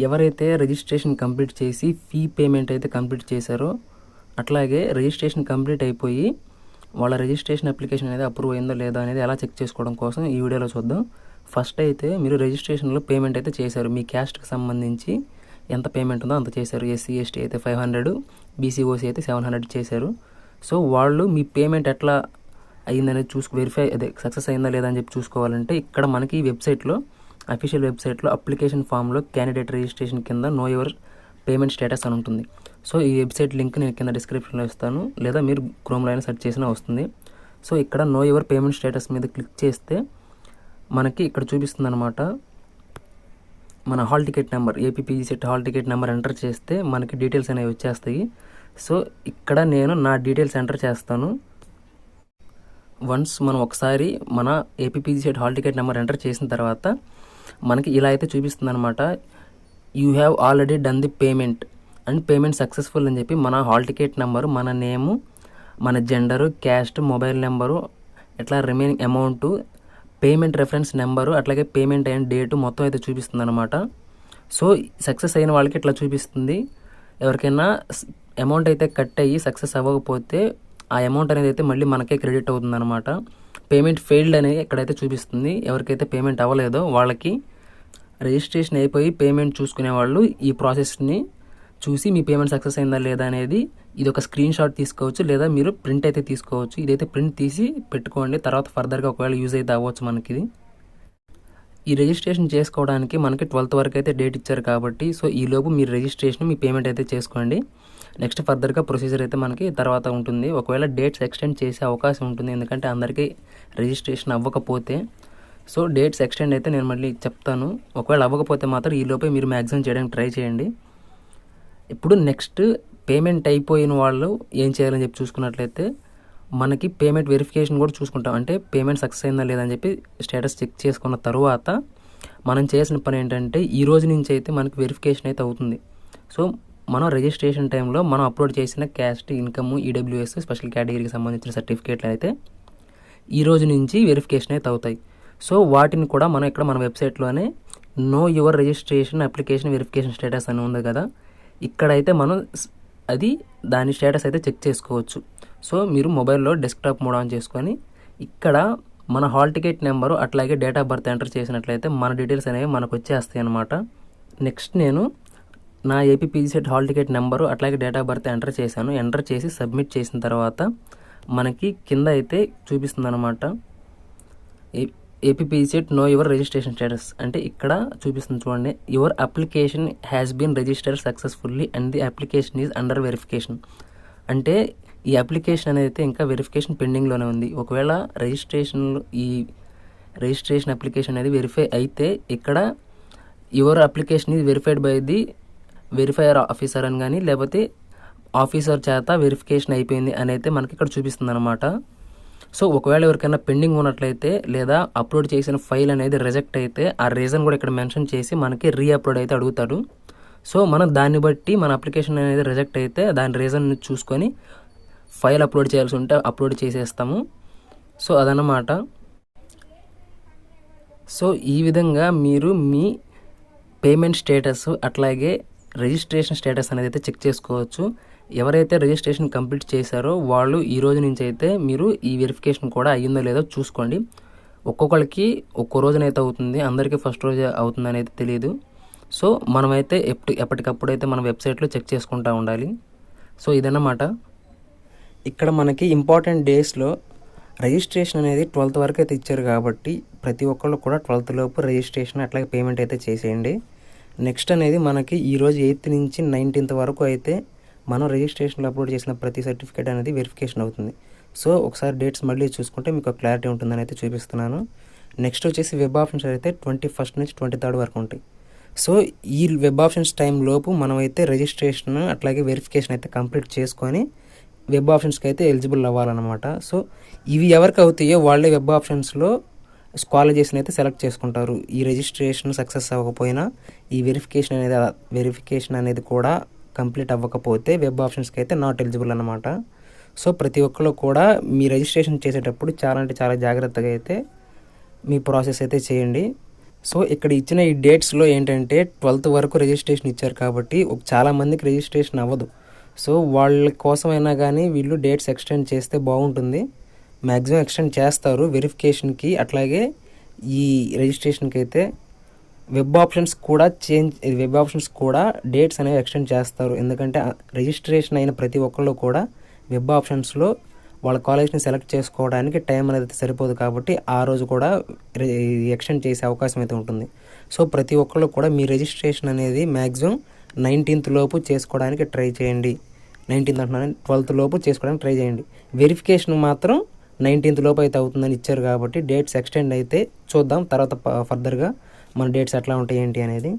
ఎవరైతే registration complete చేసి fee payment అయితే కంప్లీట్ చేశారో, అట్లాగే రిజిస్ట్రేషన్ కంప్లీట్ అయిపోయి వాళ్ళ రిజిస్ట్రేషన్ అప్లికేషన్ అనేది అప్రూవ్ అయిందో లేదా అనేది ఎలా చెక్ చేసుకోవడం కోసం ఈ వీడియోలో చూద్దాం. ఫస్ట్ అయితే మీరు రిజిస్ట్రేషన్లో పేమెంట్ అయితే చేశారు. మీ క్యాస్ట్కి సంబంధించి ఎంత పేమెంట్ ఉందో అంత చేశారు. ఎస్సీ ఎస్టీ అయితే 500, బీసీఓసీ అయితే 700 చేశారు. సో వాళ్ళు మీ పేమెంట్ ఎట్లా అయ్యిందనేది సక్సెస్ అయిందా లేదా అని చెప్పి చూసుకోవాలంటే ఇక్కడ మనకి ఈ వెబ్సైట్లో, అఫీషియల్ వెబ్సైట్లో అప్లికేషన్ ఫామ్లో క్యాండిడేట్ రిజిస్ట్రేషన్ కింద నో యువర్ పేమెంట్ స్టేటస్ అని ఉంటుంది. సో ఈ వెబ్సైట్ లింక్ నేను కింద డిస్క్రిప్షన్లో ఇస్తాను, లేదా మీరు క్రోమ్లో అయినా సెర్చ్ చేసినా వస్తుంది. సో ఇక్కడ నో యువర్ పేమెంట్ స్టేటస్ మీద క్లిక్ చేస్తే మనకి ఇక్కడ చూపిస్తుంది అనమాట. మన hall ticket number, APPG CET hall ticket number enter చేస్తే మనకి డీటెయిల్స్ అనేవి వచ్చేస్తాయి. సో ఇక్కడ నేను నా డీటెయిల్స్ ఎంటర్ చేస్తాను. వన్స్ మనం ఒకసారి మన APPG CET hall ticket number enter చేసిన తర్వాత మనకి ఇలా అయితే చూపిస్తుంది అనమాట. You have already done the payment and payment successful అని చెప్పి మన హాల్ టికెట్ నెంబరు, మన నేము, మన జెండరు, క్యాస్ట్, మొబైల్ నెంబరు, ఇట్లా remaining amount, payment reference number, అట్లాగే పేమెంట్ అయిన డేటు మొత్తం అయితే చూపిస్తుంది అనమాట. సో సక్సెస్ అయిన వాళ్ళకి ఇట్లా చూపిస్తుంది. ఎవరికైనా అమౌంట్ అయితే కట్ అయ్యి సక్సెస్ అవ్వకపోతే ఆ అమౌంట్ అనేది అయితే మళ్ళీ మనకే క్రెడిట్ అవుతుంది అనమాట. పేమెంట్ ఫెయిల్డ్ అనేది ఎక్కడైతే చూపిస్తుంది. ఎవరికైతే పేమెంట్ అవ్వలేదో వాళ్ళకి రిజిస్ట్రేషన్ అయిపోయి పేమెంట్ చూసుకునే వాళ్ళు ఈ ప్రాసెస్ని చూసి మీ పేమెంట్ సక్సెస్ అయిందా లేదా అనేది ఇది ఒక స్క్రీన్ షాట్ తీసుకోవచ్చు, లేదా మీరు ప్రింట్ అయితే తీసుకోవచ్చు. ఇదైతే ప్రింట్ తీసి పెట్టుకోండి, తర్వాత ఫర్దర్గా ఒకవేళ యూజ్ అయితే అవ్వచ్చు మనకి ఇది. ఈ రిజిస్ట్రేషన్ చేసుకోవడానికి మనకి 12th వరకు అయితే డేట్ ఇచ్చారు కాబట్టి, సో ఈలోపు మీరు రిజిస్ట్రేషన్, మీ పేమెంట్ అయితే చేసుకోండి. నెక్స్ట్ ఫర్దర్గా ప్రొసీజర్ అయితే మనకి తర్వాత ఉంటుంది. ఒకవేళ డేట్స్ ఎక్స్టెండ్ చేసే అవకాశం ఉంటుంది, ఎందుకంటే అందరికీ రిజిస్ట్రేషన్ అవ్వకపోతే. సో డేట్స్ ఎక్స్టెండ్ అయితే నేను మళ్ళీ చెప్తాను. ఒకవేళ అవ్వకపోతే మాత్రం ఈలోపే మీరు మ్యాక్సిమం చేయడానికి ట్రై చేయండి. ఇప్పుడు నెక్స్ట్ పేమెంట్ అయిపోయిన వాళ్ళు ఏం చేయాలని చెప్పి చూసుకున్నట్లయితే మనకి పేమెంట్ వెరిఫికేషన్ కూడా చూసుకుంటాం. అంటే పేమెంట్ సక్సెస్ అయిందా లేదని చెప్పి స్టేటస్ చెక్ చేసుకున్న తర్వాత మనం చేసిన పని ఏంటంటే ఈ రోజు నుంచి అయితే మనకి వెరిఫికేషన్ అయితే అవుతుంది. సో మనం రిజిస్ట్రేషన్ టైంలో మనం అప్లోడ్ చేసిన క్యాస్ట్, ఇన్కమ్, ఈడబ్ల్యూఎస్, స్పెషల్ కేటగిరీకి సంబంధించిన సర్టిఫికేట్లు అయితే ఈ రోజు నుంచి వెరిఫికేషన్ అయితే అవుతాయి. సో వాటిని కూడా మనం ఇక్కడ మన వెబ్సైట్లోనే know your registration application verification status అని ఉంది కదా, ఇక్కడైతే మనం దాని స్టేటస్ అయితే చెక్ చేసుకోవచ్చు. సో మీరు మొబైల్లో డెస్క్టాప్ మోడ్ ఆన్ చేసుకొని ఇక్కడ మన హాల్ టికెట్ నెంబరు అట్లాగే డేట్ ఆఫ్ బర్త్ ఎంటర్ చేసినట్లయితే మన డీటెయిల్స్ అనేవి మనకు వచ్చేస్తాయి అన్నమాట. నెక్స్ట్ నేను నా APPG CET hall ticket number అట్లాగే డేట్ ఆఫ్ బర్త్ ఎంటర్ చేశాను. ఎంటర్ చేసి సబ్మిట్ చేసిన తర్వాత మనకి కింద అయితే చూపిస్తుంది అనమాట, APPG CET know your registration status. అంటే ఇక్కడ చూపిస్తుంది చూడండి, your application has been registered successfully and the application is under verification. అంటే ఈ అప్లికేషన్ అనేది ఇంకా వెరిఫికేషన్ పెండింగ్లోనే ఉంది. ఒకవేళ ఈ రిజిస్ట్రేషన్ అప్లికేషన్ అనేది వెరిఫై అయితే ఇక్కడ your application is verified by the verifier officer అని కానీ, లేకపోతే ఆఫీసర్ చేత వెరిఫికేషన్ అయిపోయింది అని అయితే మనకి ఇక్కడ చూపిస్తుంది అనమాట. సో ఒకవేళ ఎవరికైనా పెండింగ్ ఉన్నట్లయితే లేదా అప్లోడ్ చేసిన ఫైల్ అనేది రిజెక్ట్ అయితే ఆ రీజన్ కూడా ఇక్కడ మెన్షన్ చేసి మనకి రీఅప్లోడ్ అయితే అడుగుతాడు. సో మనం దాన్ని బట్టి మన అప్లికేషన్ అనేది రిజెక్ట్ అయితే దాని రీజన్ చూసుకొని ఫైల్ అప్లోడ్ చేయాల్సి ఉంటే అప్లోడ్ చేసేస్తాము. సో అదన్నమాట. సో ఈ విధంగా మీరు మీ పేమెంట్ స్టేటస్ అట్లాగే రిజిస్ట్రేషన్ స్టేటస్ అనేది అయితే చెక్ చేసుకోవచ్చు. ఎవరైతే రిజిస్ట్రేషన్ కంప్లీట్ చేశారో వాళ్ళు ఈ రోజు నుంచి అయితే మీరు ఈ వెరిఫికేషన్ కూడా అయ్యిందో లేదో చూసుకోండి. ఒక్కొక్కరికి ఒక్కో రోజునైతే అవుతుంది, అందరికీ ఫస్ట్ రోజు అవుతుంది అనేది తెలియదు. సో మనమైతే ఎప్పటికప్పుడు అయితే మన వెబ్సైట్లో చెక్ చేసుకుంటూ ఉండాలి. సో ఇదన్నమాట. ఇక్కడ మనకి ఇంపార్టెంట్ డేస్లో రిజిస్ట్రేషన్ అనేది 12th వరకు అయితే ఇచ్చారు కాబట్టి ప్రతి ఒక్కళ్ళు కూడా 12th లోపు రిజిస్ట్రేషన్ అట్లాగే పేమెంట్ అయితే చేసేయండి. నెక్స్ట్ అనేది మనకి ఈరోజు 8th నుంచి 19th వరకు అయితే మనం రిజిస్ట్రేషన్లో అప్లోడ్ చేసిన ప్రతి సర్టిఫికేట్ అనేది వెరిఫికేషన్ అవుతుంది. సో ఒకసారి డేట్స్ మళ్ళీ చూసుకుంటే మీకు క్లారిటీ ఉంటుందని అయితే చూపిస్తున్నాను. నెక్స్ట్ వచ్చేసి వెబ్ ఆప్షన్స్ అయితే 21st నుంచి 23rd వరకు ఉంటాయి. సో ఈ వెబ్ ఆప్షన్స్ టైం లోపు మనమైతే రిజిస్ట్రేషన్ అట్లాగే వెరిఫికేషన్ అయితే కంప్లీట్ చేసుకొని వెబ్ ఆప్షన్స్కి అయితే ఎలిజిబుల్ అవ్వాలన్నమాట. సో ఇవి ఎవరికి అవుతాయో వాళ్ళే వెబ్ ఆప్షన్స్లో కాలేజెస్ని అయితే సెలెక్ట్ చేసుకుంటారు. ఈ రిజిస్ట్రేషన్ సక్సెస్ అవ్వకపోయినా ఈ వెరిఫికేషన్ అనేది కూడా కంప్లీట్ అవ్వకపోతే వెబ్ ఆప్షన్స్కి అయితే నాట్ ఎలిజిబుల్ అన్నమాట. సో ప్రతి ఒక్కరు కూడా మీ రిజిస్ట్రేషన్ చేసేటప్పుడు చాలా జాగ్రత్తగా అయితే మీ ప్రాసెస్ అయితే చేయండి. సో ఇక్కడ ఇచ్చిన ఈ డేట్స్లో ఏంటంటే 12th వరకు రిజిస్ట్రేషన్ ఇచ్చారు కాబట్టి చాలామందికి రిజిస్ట్రేషన్ అవ్వదు. సో వాళ్ళ కోసమైనా కానీ వీళ్ళు డేట్స్ ఎక్స్టెండ్ చేస్తే బాగుంటుంది. మ్యాక్సిమం ఎక్స్టెండ్ చేస్తారు వెరిఫికేషన్కి, అట్లాగే ఈ రిజిస్ట్రేషన్కి అయితే వెబ్ ఆప్షన్స్ కూడా డేట్స్ అనేవి ఎక్స్టెండ్ చేస్తారు. ఎందుకంటే రిజిస్ట్రేషన్ అయిన ప్రతి ఒక్కళ్ళు కూడా వెబ్ ఆప్షన్స్లో వాళ్ళ కాలేజ్ని సెలెక్ట్ చేసుకోవడానికి టైం అనేది సరిపోదు కాబట్టి ఆ రోజు కూడా ఎక్స్టెండ్ చేసే అవకాశం అయితే ఉంటుంది. సో ప్రతి ఒక్కళ్ళు కూడా మీ రిజిస్ట్రేషన్ అనేది మ్యాక్సిమం 19th లోపు చేసుకోవడానికి ట్రై చేయండి. 19th అంటున్నాను, 12th లోపు చేసుకోవడానికి ట్రై చేయండి. వెరిఫికేషన్ మాత్రం 19th లోపు అయితే అవుతుందని ఇచ్చారు కాబట్టి డేట్స్ ఎక్స్టెండ్ అయితే చూద్దాం తర్వాత ఫర్దర్గా మన డేట్స్ ఎట్లా ఉంటాయి ఏంటి అనేది.